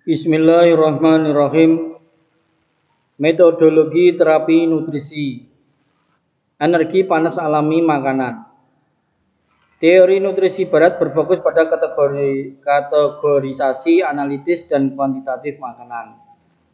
Bismillahirrahmanirrahim. Metodologi terapi nutrisi. Energi panas alami makanan. Teori nutrisi barat berfokus pada kategorisasi analitis dan kuantitatif makanan.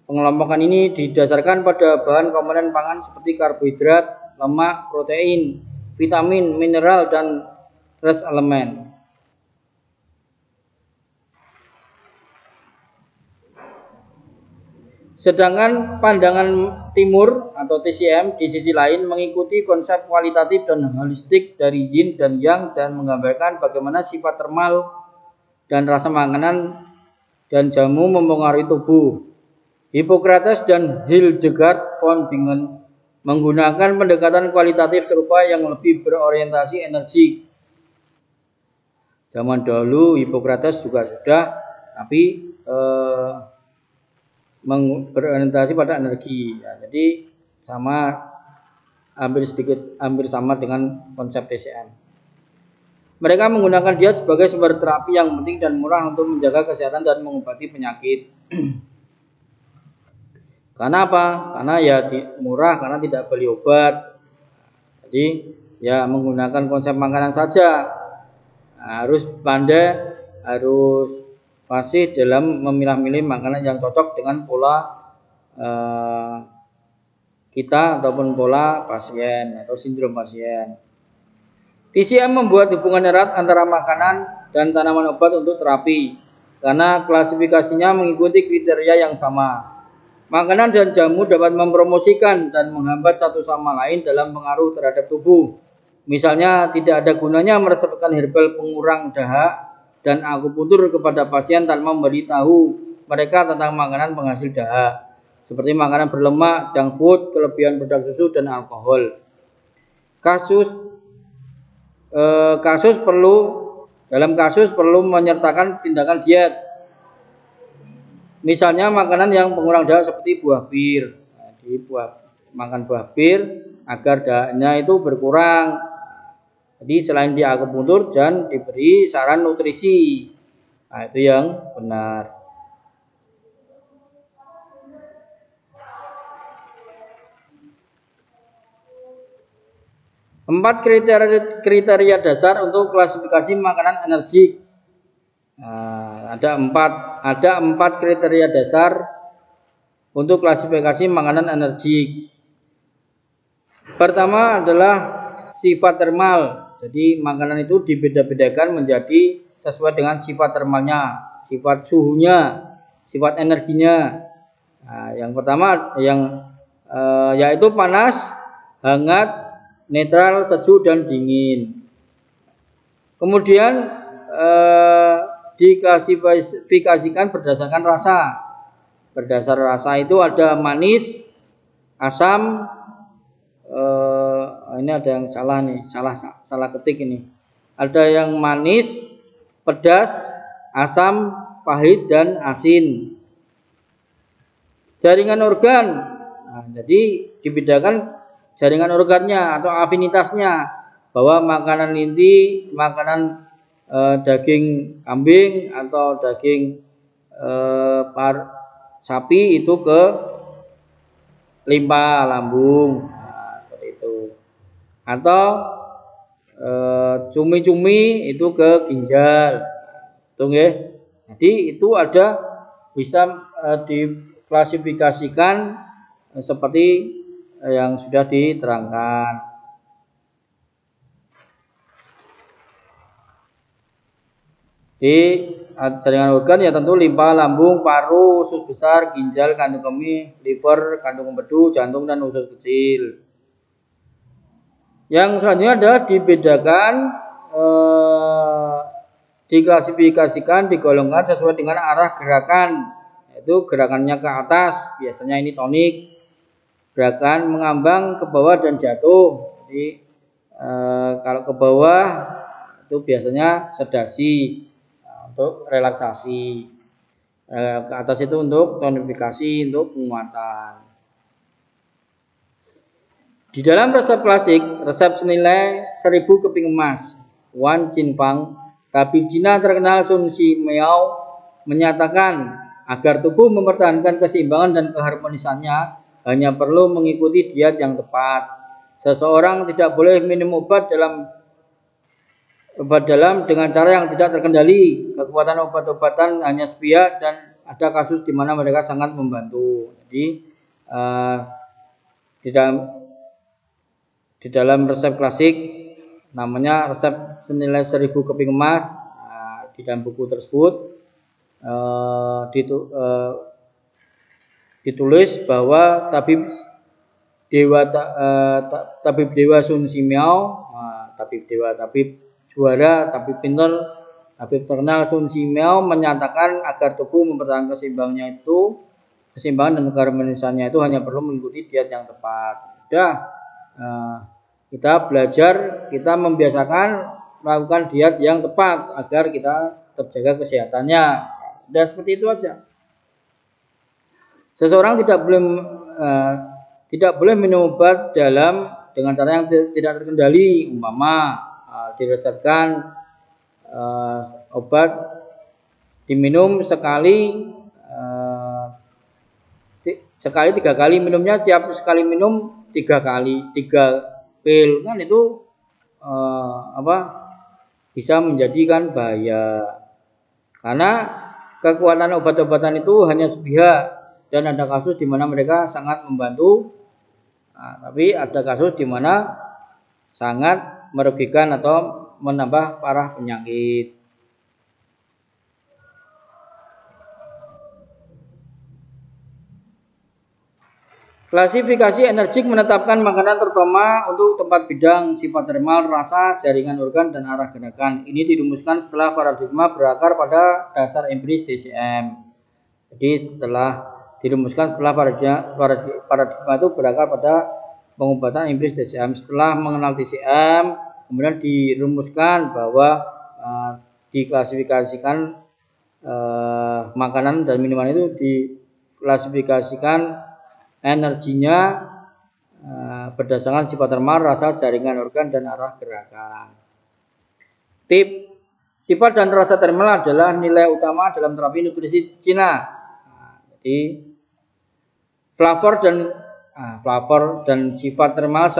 Pengelompokan ini didasarkan pada bahan komponen pangan seperti karbohidrat, lemak, protein, vitamin, mineral, dan trace elemen. Sedangkan pandangan timur atau TCM di sisi lain mengikuti konsep kualitatif dan holistik dari yin dan yang dan menggambarkan bagaimana sifat termal dan rasa makanan dan jamu mempengaruhi tubuh. Hippocrates dan Hildegard von Bingen menggunakan pendekatan kualitatif serupa yang lebih berorientasi energi. Zaman dahulu Hippocrates juga sudah, tapi berorientasi pada energi ya, jadi hampir sama dengan konsep TCM. Mereka menggunakan diet sebagai sumber terapi yang penting dan murah untuk menjaga kesehatan dan mengobati penyakit. Karena apa? Karena ya murah karena tidak beli obat. Jadi ya menggunakan konsep makanan saja. Harus pandai, harus fasih dalam memilah-milih makanan yang cocok dengan pola kita ataupun pola pasien atau sindrom pasien. TCM membuat hubungan erat antara makanan dan tanaman obat untuk terapi karena klasifikasinya mengikuti kriteria yang sama. Makanan dan jamu dapat mempromosikan dan menghambat satu sama lain dalam pengaruh terhadap tubuh. Misalnya tidak ada gunanya meresepkan herbal pengurang dahak dan akupuntur kepada pasien tanpa memberitahu mereka tentang makanan penghasil dahak, seperti makanan berlemak, junk food, kelebihan produk susu dan alkohol. Dalam kasus perlu menyertakan tindakan diet. Misalnya makanan yang pengurang dahak seperti buah bir. Makan buah bir agar dahaknya itu berkurang. Jadi selain di akupuntur dan diberi saran nutrisi. Nah, itu yang benar. Empat kriteria dasar untuk klasifikasi makanan energi. Nah, ada empat kriteria dasar untuk klasifikasi makanan energi. Pertama adalah sifat termal. Jadi makanan itu dibeda-bedakan menjadi sesuai dengan sifat termalnya, sifat suhunya, sifat energinya. Nah, yang pertama yaitu panas, hangat, netral, sejuk, dan dingin. Kemudian diklasifikasikan berdasarkan rasa. Berdasar rasa itu ada manis, asam. Ini ada yang salah nih, salah ketik ini. Ada yang manis, pedas, asam, pahit, dan asin. Jaringan organ. Nah, jadi dibedakan jaringan organnya atau afinitasnya, bahwa makanan inti, makanan daging kambing atau daging sapi itu ke limpa lambung. Atau cumi-cumi itu ke ginjal. Itu nggih. Jadi itu ada bisa diklasifikasikan seperti yang sudah diterangkan. Di jaringan organ ya tentu limpa, lambung, paru, usus besar, ginjal, kandung kemih, liver, kandung empedu, jantung, dan usus kecil. Yang selanjutnya adalah dibedakan, diklasifikasikan, digolongkan sesuai dengan arah gerakan, yaitu gerakannya ke atas, biasanya ini tonik, gerakan mengambang ke bawah dan jatuh. Jadi kalau ke bawah itu biasanya sedasi untuk relaksasi, ke atas itu untuk tonifikasi, untuk penguatan. Di dalam resep klasik, resep senilai 1000 keping emas, Wan Qinfang, tabib Cina terkenal Sun Shi Miao menyatakan Agar tubuh mempertahankan keseimbangan dan keharmonisannya, hanya perlu mengikuti diet yang tepat. Seseorang tidak boleh minum obat dalam dengan cara yang tidak terkendali. Kekuatan obat-obatan hanya sepihak dan ada kasus di mana mereka sangat membantu. Jadi di dalam resep klasik namanya resep senilai 1000 keping emas. Di dalam buku tersebut ditulis bahwa tabib dewa Sun Simiao, tabib juara, tabib pintar, tabib terkenal Sun Simiao menyatakan agar tubuh mempertahankan keseimbangan dan keharmonisannya itu hanya perlu mengikuti diet yang tepat. Kita belajar, kita membiasakan melakukan diet yang tepat agar kita terjaga kesehatannya. Dan seperti itu aja. Seseorang tidak boleh minum obat dengan cara yang tidak terkendali. Umpama diresepkan obat diminum sekali 3 kali, minumnya tiap sekali minum 3 pil, kan itu bisa menjadikan bahaya. Karena kekuatan obat-obatan itu hanya sepihak dan ada kasus di mana mereka sangat membantu, tapi ada kasus di mana sangat merugikan atau menambah parah penyakit. Klasifikasi energik menetapkan makanan terutama untuk tempat bidang, sifat termal, rasa, jaringan organ, dan arah gerakan. Ini dirumuskan setelah paradigma berakar pada dasar empiris DCM. Jadi dirumuskan setelah paradigma itu berakar pada pengobatan empiris DCM. Setelah mengenal DCM, kemudian dirumuskan bahwa diklasifikasikan makanan dan minuman itu diklasifikasikan energinya berdasarkan sifat termal, rasa, jaringan organ, dan arah gerakan. Tip: sifat dan rasa termal adalah nilai utama dalam terapi nutrisi Cina. Jadi flavor dan sifat termal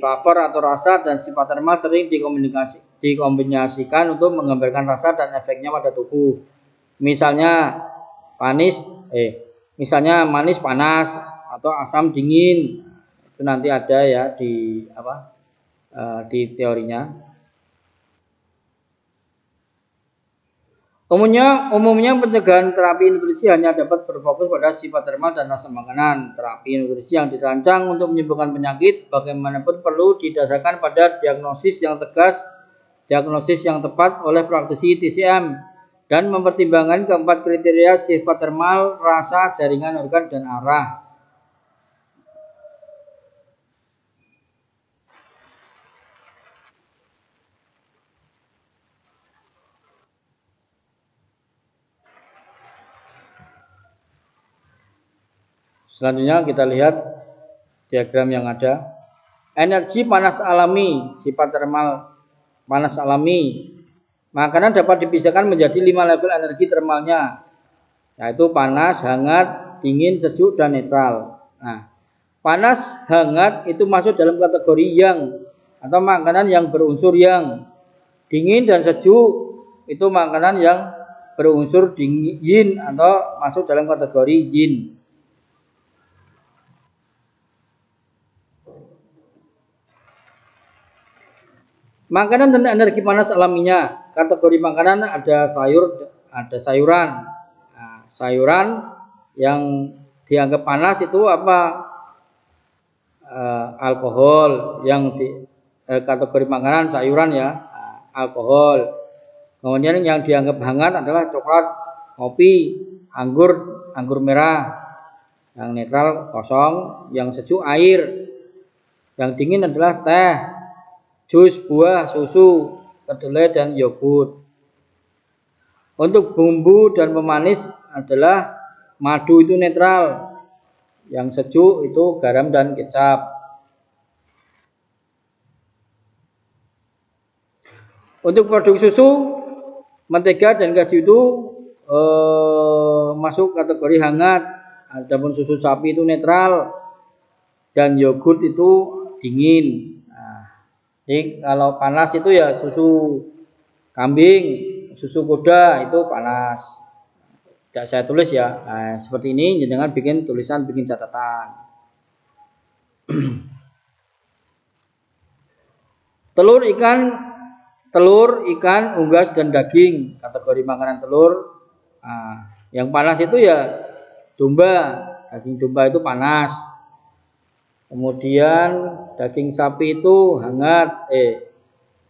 flavor atau rasa dan sifat termal sering dikombinasikan untuk menggambarkan rasa dan efeknya pada tubuh. Misalnya manis panas atau asam dingin. Itu nanti ada ya di teorinya. Umumnya pencegahan terapi nutrisi hanya dapat berfokus pada sifat termal dan rasa makanan. Terapi nutrisi yang dirancang untuk menyembuhkan penyakit bagaimanapun perlu didasarkan pada diagnosis yang tepat oleh praktisi TCM dan mempertimbangkan keempat kriteria sifat termal, rasa, jaringan organ, dan arah. Selanjutnya kita lihat diagram yang ada. Energi panas alami, sifat termal panas alami. Makanan dapat dipisahkan menjadi 5 level energi termalnya, yaitu panas, hangat, dingin, sejuk, dan netral. Nah, panas, hangat itu masuk dalam kategori yang atau makanan yang berunsur yang. Dingin dan sejuk itu makanan yang berunsur yin atau masuk dalam kategori yin. Makanan dan energi panas alaminya. Kategori makanan ada sayuran. Nah, sayuran yang dianggap panas itu apa? Alkohol. Yang kategori makanan sayuran ya, alkohol. Kemudian yang dianggap hangat adalah coklat, kopi, anggur merah. Yang netral kosong, yang sejuk air. Yang dingin adalah teh, jus, buah, susu, kedelai, dan yogurt. Untuk bumbu dan pemanis adalah madu itu netral, yang sejuk itu garam dan kecap. Untuk produk susu, mentega dan keju itu masuk kategori hangat. Adapun susu sapi itu netral dan yogurt itu dingin. Nah, jadi kalau panas itu ya susu kambing, susu kuda itu panas. Tidak saya tulis ya. Nah, seperti ini jangan bikin tulisan, bikin catatan. Telur, ikan, unggas dan daging kategori makanan telur. Nah, yang panas itu ya domba, daging domba itu panas. Kemudian daging sapi itu hangat.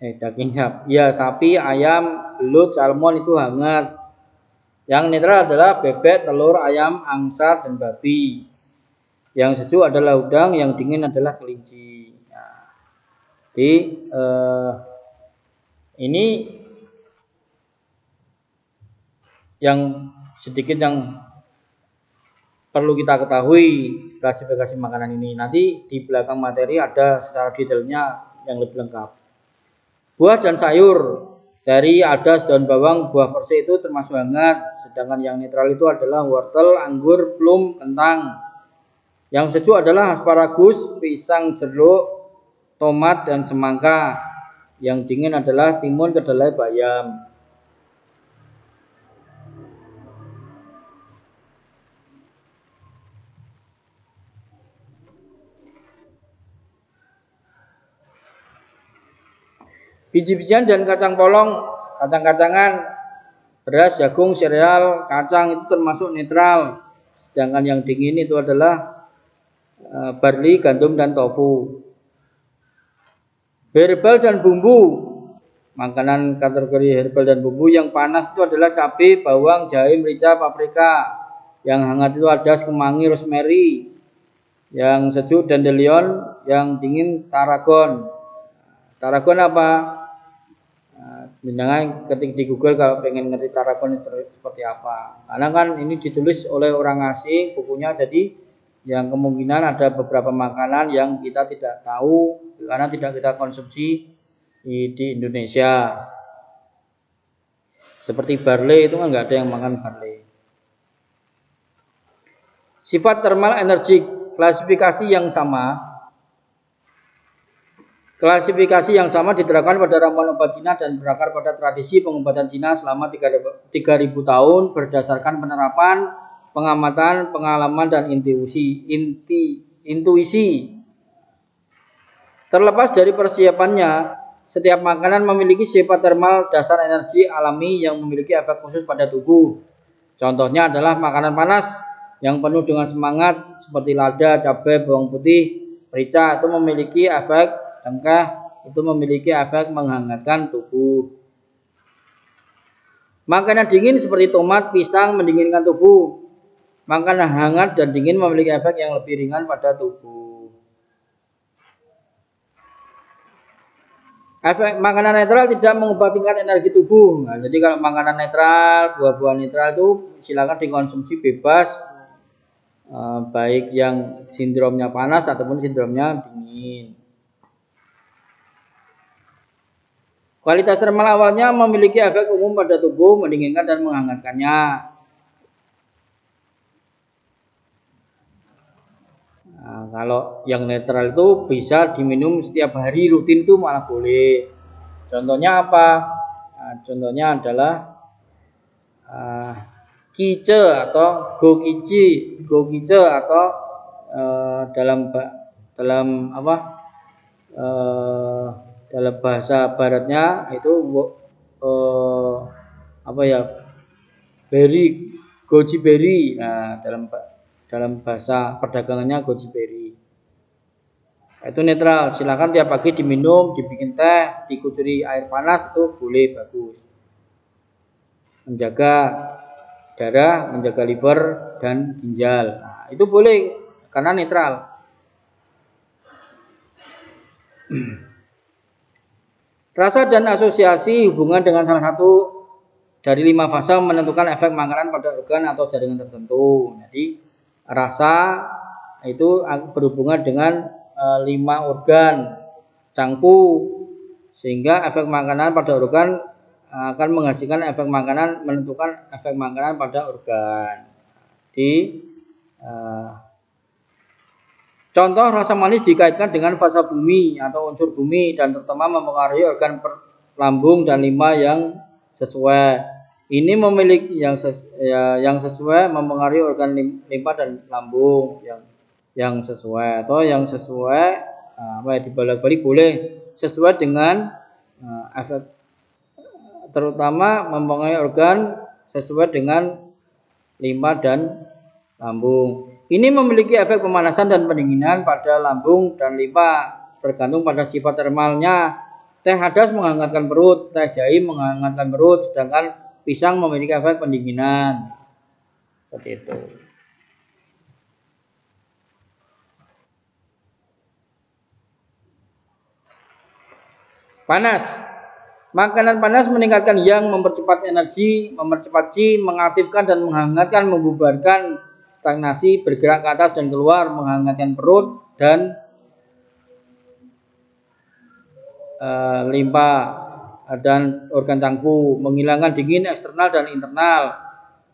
Daging sapi, ya sapi, ayam, belut, salmon itu hangat. Yang netral adalah bebek, telur, ayam, angsa dan babi. Yang sejuk adalah udang, yang dingin adalah kelinci. Nah, jadi ini yang sedikit yang perlu kita ketahui klasifikasi makanan ini. Nanti di belakang materi ada secara detailnya yang lebih lengkap. Buah dan sayur dari adas, daun bawang, buah persik itu termasuk hangat. Sedangkan yang netral itu adalah wortel, anggur, plum, kentang. Yang sejuk adalah asparagus, pisang, jeruk, tomat dan semangka. Yang dingin adalah timun, kedelai, bayam. Biji-bijian dan kacang polong, kacang-kacangan, beras, jagung, sereal, kacang itu termasuk netral. Sedangkan yang dingin itu adalah barley, gandum, dan tofu. Herbal dan bumbu, makanan kategori herbal dan bumbu. Yang panas itu adalah cabai, bawang, jahe, merica, paprika. Yang hangat itu adas, kemangi, rosemary. Yang sejuk dandelion, yang dingin tarragon. Tarragon apa? Jangan ketik di Google kalau pengen ngerti tarragon seperti apa. Karena kan ini ditulis oleh orang asing bukunya, jadi yang kemungkinan ada beberapa makanan yang kita tidak tahu karena tidak kita konsumsi di Indonesia. Seperti barley itu kan nggak ada yang makan barley. Sifat thermal energi, klasifikasi yang sama. Klasifikasi yang sama diterapkan pada ramuan obat Cina dan berakar pada tradisi pengobatan Cina selama 3.000 tahun berdasarkan penerapan, pengamatan, pengalaman, dan intuisi. Terlepas dari persiapannya, setiap makanan memiliki sifat termal dasar energi alami yang memiliki efek khusus pada tubuh. Contohnya adalah makanan panas yang penuh dengan semangat seperti lada, cabai, bawang putih, merica itu memiliki efek tengkah, itu memiliki efek menghangatkan tubuh. Makanan dingin seperti tomat, pisang mendinginkan tubuh. Makanan hangat dan dingin memiliki efek yang lebih ringan pada tubuh. Efek makanan netral tidak mengubah tingkat energi tubuh. Nah, jadi kalau makanan netral, buah-buah netral itu silakan dikonsumsi bebas, baik yang sindromnya panas ataupun sindromnya dingin. Kualitas termal awalnya memiliki efek umum pada tubuh, mendinginkan dan menghangatkannya. Nah, kalau yang netral itu bisa diminum setiap hari rutin itu malah boleh. Contohnya apa? Nah, contohnya adalah kice atau gokice atau dalam bahasa baratnya itu goji berry. Nah, dalam bahasa perdagangannya goji berry. Itu netral, silakan tiap pagi diminum, dibikin teh, dikucuri air panas itu boleh, bagus. Menjaga darah, menjaga liver dan ginjal. Nah, itu boleh karena netral. Rasa dan asosiasi hubungan dengan salah satu dari 5 fase menentukan efek makanan pada organ atau jaringan tertentu. Jadi rasa itu berhubungan dengan 5 organ cangfu, sehingga efek makanan pada organ akan menghasilkan efek makanan, menentukan efek makanan pada organ. Contoh, rasa manis dikaitkan dengan fasa bumi atau unsur bumi dan terutama mempengaruhi organ lambung dan limpa yang sesuai. Ini memiliki yang sesuai mempengaruhi organ limpa dan lambung yang sesuai, atau yang sesuai dibalik-balik boleh sesuai dengan efek, terutama mempengaruhi organ sesuai dengan limpa dan lambung. Ini memiliki efek pemanasan dan pendinginan pada lambung dan limpa tergantung pada sifat termalnya. Teh hadas menghangatkan perut, teh jahe menghangatkan perut, sedangkan pisang memiliki efek pendinginan. Seperti itu. Panas. Makanan panas meningkatkan yang, mempercepat energi, mempercepat qi, mengaktifkan dan menghangatkan, membubarkan stagnasi, bergerak ke atas dan keluar, menghangatkan perut dan limpa dan organ cangkul, menghilangkan dingin eksternal dan internal,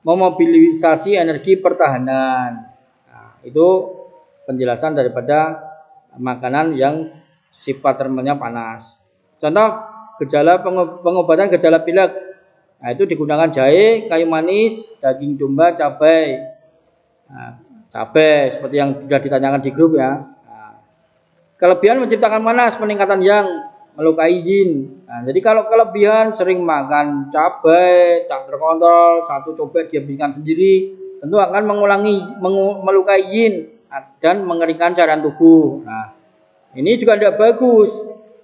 memobilisasi energi pertahanan. Nah, itu penjelasan daripada makanan yang sifat termalnya panas. Contoh gejala pengobatan gejala pilek. Nah, itu digunakan jahe, kayu manis, daging domba, cabai. Nah, cabai seperti yang sudah ditanyakan di grup ya. Nah, kelebihan menciptakan panas, peningkatan yang, melukai yin. Nah, jadi kalau kelebihan sering makan cabai, tak terkontrol, satu cobek dihabiskan sendiri, tentu akan melukai yin dan mengeringkan cairan tubuh. Nah, ini juga tidak bagus.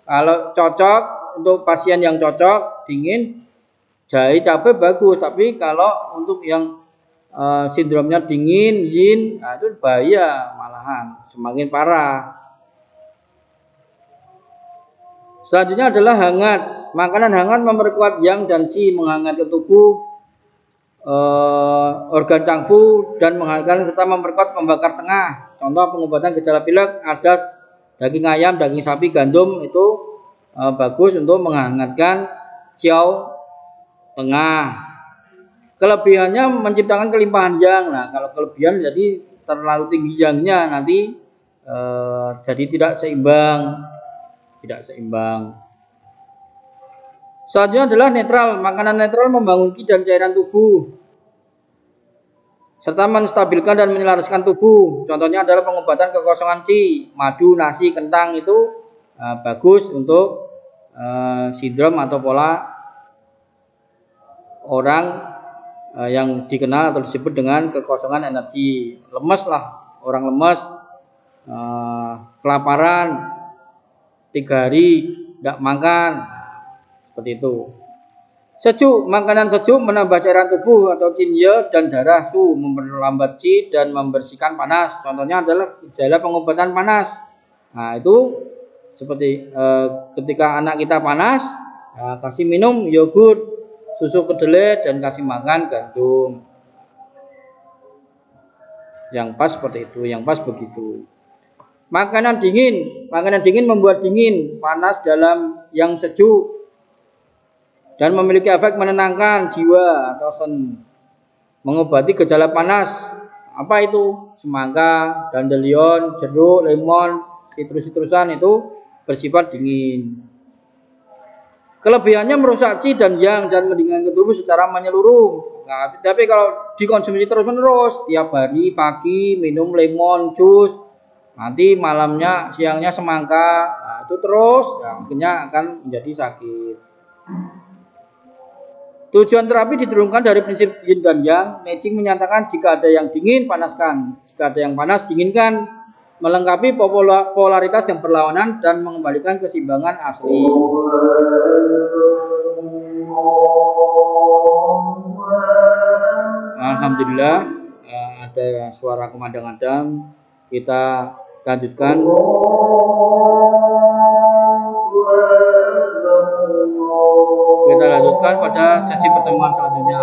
Kalau cocok untuk pasien yang cocok dingin, jahe cabai bagus. Tapi kalau untuk yang sindromnya dingin yin, nah itu bahaya, malahan semakin parah. Selanjutnya adalah hangat. Makanan hangat memperkuat yang dan qi, menghangatkan tubuh, organ cangkul dan menghangatkan serta memperkuat pembakar tengah. Contoh pengobatan gejala pilek, adas, daging ayam, daging sapi, gandum itu bagus untuk menghangatkan qiao tengah. Kelebihannya menciptakan kelimpahan yang. Nah, kalau kelebihan jadi terlalu tinggi yangnya nanti jadi tidak seimbang. Selanjutnya adalah netral. Makanan netral membangun qi dan cairan tubuh serta menstabilkan dan menyelaraskan tubuh. Contohnya adalah pengobatan kekosongan qi, madu, nasi, kentang itu bagus untuk sindrom atau pola orang yang dikenal atau disebut dengan kekosongan energi. Lemes lah, orang lemes, kelaparan, 3 hari tidak makan, seperti itu. Sejuk, makanan sejuk menambah cairan tubuh atau qin ye dan darah su, memperlambat qi dan membersihkan panas. Contohnya adalah gejala pengobatan panas. Nah, itu seperti ketika anak kita panas, kasih minum yogurt, susu kedelai dan kasih makan gandum. Yang pas seperti itu, yang pas begitu. Makanan dingin membuat dingin, panas dalam yang sejuk dan memiliki efek menenangkan jiwa atau sen, mengobati gejala panas. Apa itu? Semangka, dandelion, jeruk, lemon, sitrus-sitrusan itu bersifat dingin. Kelebihannya merusak qi dan yang dan mendinginkan tubuh secara menyeluruh. Nah, tapi kalau dikonsumsi terus-menerus, tiap hari pagi minum lemon jus, nanti malamnya, siangnya semangka, nah, itu terus, ya, akhirnya akan menjadi sakit. Tujuan terapi diturunkan dari prinsip yin dan yang. Neijing menyatakan jika ada yang dingin, panaskan. Jika ada yang panas, dinginkan. Melengkapi polaritas yang berlawanan dan mengembalikan keseimbangan asli. Alhamdulillah, ada suara kumandang-andang. Kita lanjutkan. Kita lanjutkan pada sesi pertemuan selanjutnya.